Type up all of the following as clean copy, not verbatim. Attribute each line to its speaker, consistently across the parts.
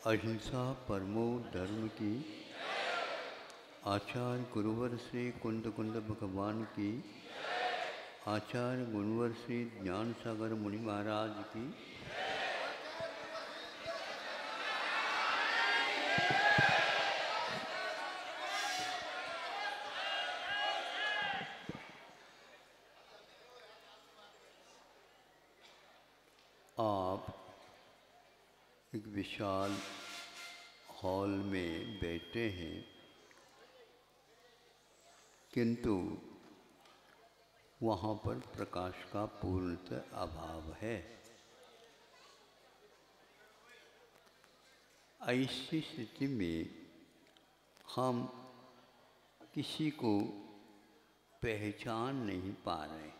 Speaker 1: अहिंसा परमो धर्म की, आचार्य गुरुवर श्री कुंद कुंद भगवान की, आचार्य गुरुवर श्री ज्ञान सागर मुनि महाराज की। आप एक विशाल हॉल में बैठे हैं, किंतु वहाँ पर प्रकाश का पूर्णतः अभाव है। ऐसी स्थिति में हम किसी को पहचान नहीं पा रहे,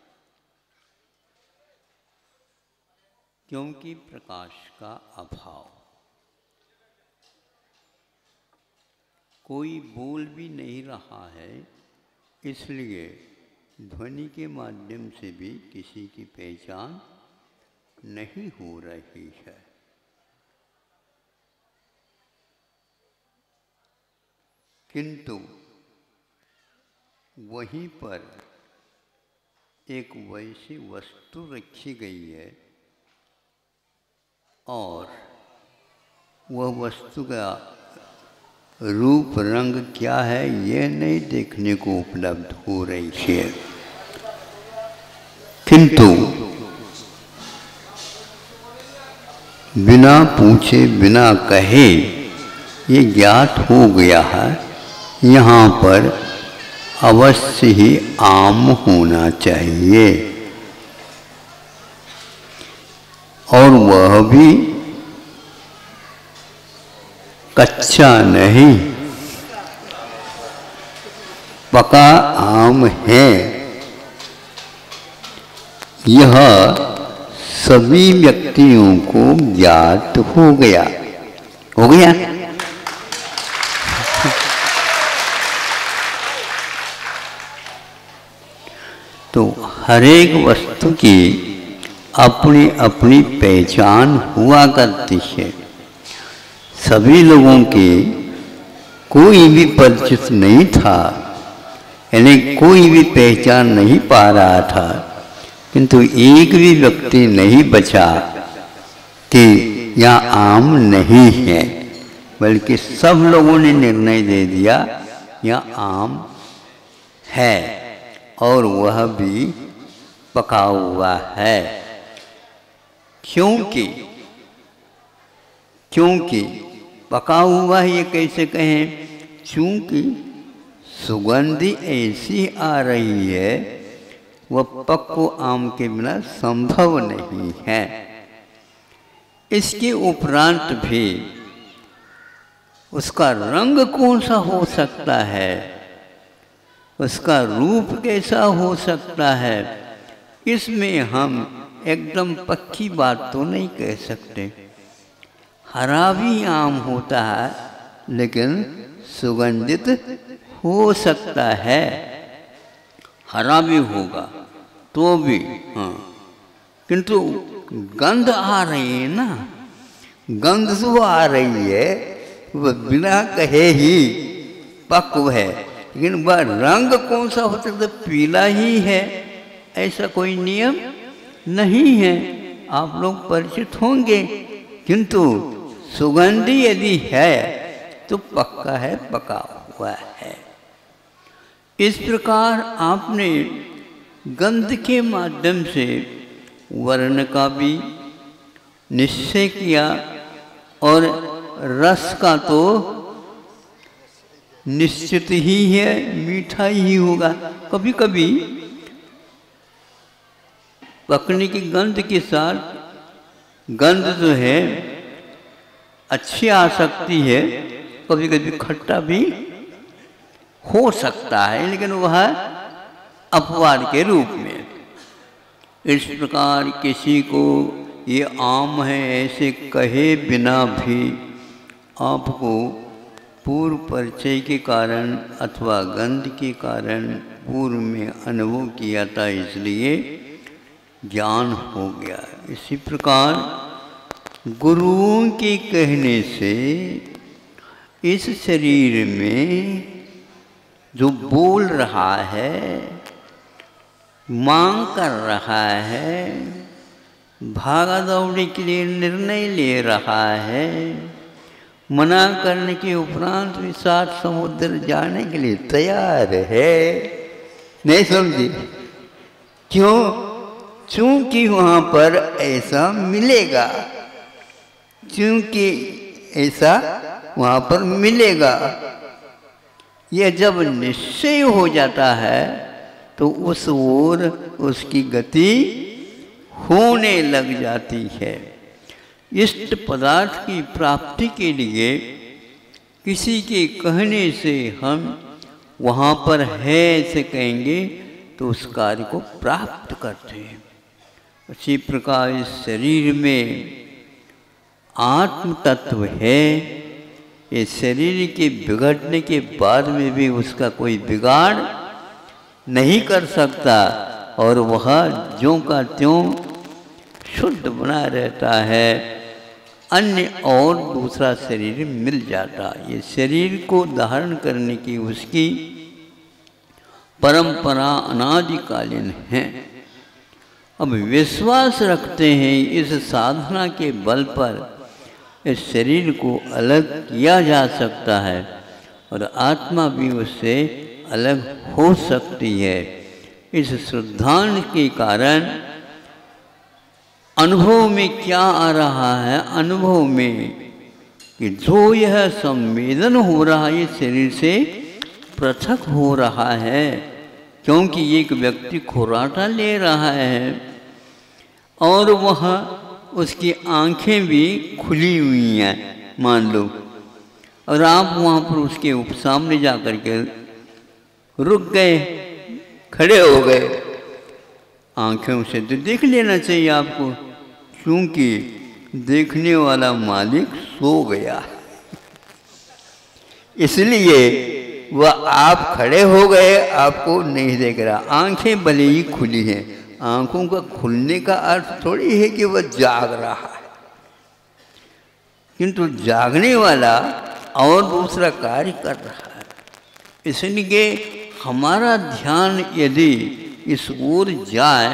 Speaker 1: क्योंकि प्रकाश का अभाव। कोई बोल भी नहीं रहा है, इसलिए ध्वनि के माध्यम से भी किसी की पहचान नहीं हो रही है। किंतु वहीं पर एक वैसी वस्तु रखी गई है और वह वस्तु का रूप रंग क्या है ये नहीं देखने को उपलब्ध हो रही है, किंतु बिना पूछे बिना कहे ये ज्ञात हो गया है, यहाँ पर अवश्य ही आम होना चाहिए, और वह भी कच्चा नहीं, पका आम है। यह सभी व्यक्तियों को ज्ञात हो गया। तो हरेक वस्तु की अपनी अपनी पहचान हुआ करती है। सभी लोगों के कोई भी परिचित नहीं था, यानी कोई भी पहचान नहीं पा रहा था, किंतु एक भी व्यक्ति नहीं बचा कि यह आम नहीं है, बल्कि सब लोगों ने निर्णय दे दिया यह आम है, और वह भी पका हुआ है। क्योंकि पका हुआ है ये कैसे कहें, चूंकि सुगंधी ऐसी आ रही है वह पक्को आम के बिना संभव नहीं है। इसके उपरांत भी उसका रंग कौन सा हो सकता है, उसका रूप कैसा हो सकता है, इसमें हम एकदम पक्की बात तो नहीं कह सकते। हरा भी आम होता है लेकिन सुगंधित हो सकता है, हरा भी होगा तो भी, हाँ, किंतु गंध आ रही है ना, गंध जो आ रही है वह बिना कहे ही पक्व है, लेकिन वह रंग कौन सा हो सकता है, पीला ही है, ऐसा कोई नियम नहीं है। आप लोग परिचित होंगे, किंतु सुगंधी यदि है तो पक्का है, पका हुआ है। इस प्रकार आपने गंध के माध्यम से वर्ण का भी निश्चय किया, और रस का तो निश्चित ही है, मीठा ही होगा। कभी कभी पकने की गंध के साथ गंध जो है अच्छी आ सकती है, कभी कभी खट्टा भी हो सकता है, लेकिन वह अपवाद के रूप में। इस प्रकार किसी को ये आम है ऐसे कहे बिना भी आपको पूर्व परिचय के कारण अथवा गंध के कारण पूर्व में अनुभव किया था, इसलिए ज्ञान हो गया। इसी प्रकार गुरुओं के कहने से इस शरीर में जो बोल रहा है, मांग कर रहा है, भागा दौड़ी के लिए निर्णय ले रहा है, मना करने के उपरांत भी 7 समुद्र जाने के लिए तैयार है। नहीं समझे? क्यों? क्योंकि वहाँ पर ऐसा मिलेगा, क्योंकि ऐसा वहाँ पर मिलेगा। यह जब निश्चय हो जाता है तो उस ओर उसकी गति होने लग जाती है। इष्ट पदार्थ की प्राप्ति के लिए किसी के कहने से हम वहाँ पर है ऐसे कहेंगे तो उस कार्य को प्राप्त करते हैं। उसी प्रकार इस शरीर में आत्म तत्व है। इस शरीर के बिगड़ने के बाद में भी उसका कोई बिगाड़ नहीं कर सकता और वह ज्यों का त्यों शुद्ध बना रहता है। अन्य और दूसरा शरीर मिल जाता। ये शरीर को धारण करने की उसकी परंपरा अनादिकालीन है। अब विश्वास रखते हैं इस साधना के बल पर इस शरीर को अलग किया जा सकता है और आत्मा भी उससे अलग हो सकती है। इस श्रद्धांत के कारण अनुभव में क्या आ रहा है? अनुभव में कि जो यह संवेदन हो रहा है शरीर से पृथक हो रहा है, क्योंकि एक व्यक्ति खुराटा ले रहा है और वह उसकी आंखें भी खुली हुई हैं मान लो, और आप वहाँ पर उसके सामने जा कर के रुक गए, खड़े हो गए। आंखों से तो देख लेना चाहिए आपको, क्योंकि देखने वाला मालिक सो गया, इसलिए वह आप खड़े हो गए, आपको नहीं देख रहा। आंखें भले ही खुली हैं, आंखों का खुलने का अर्थ थोड़ी है कि वह जाग रहा है, किंतु जागने वाला और दूसरा कार्य कर रहा है। इसलिए हमारा ध्यान यदि इस ओर जाए,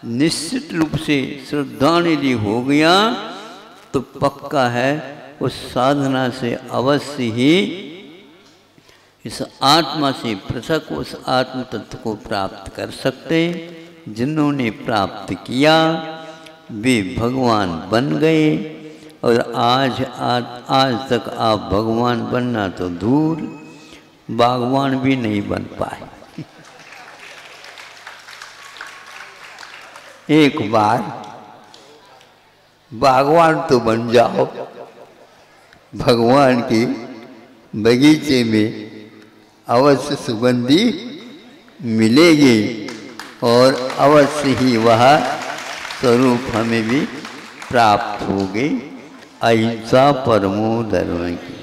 Speaker 1: निश्चित रूप से श्रद्धा यदि हो गया तो पक्का है उस साधना से अवश्य ही इस आत्मा से पृथक उस आत्म तत्व को प्राप्त कर सकते। जिन्होंने प्राप्त किया वे भगवान बन गए, और आज तक आप भगवान बनना तो दूर, बागवान भी नहीं बन पाए। एक बार बागवान तो बन जाओ, भगवान के बगीचे में अवश्य सुगंधी मिलेगी और अवश्य ही वह स्वरूप हमें भी प्राप्त होगी। अहिंसा परमो धर्म की।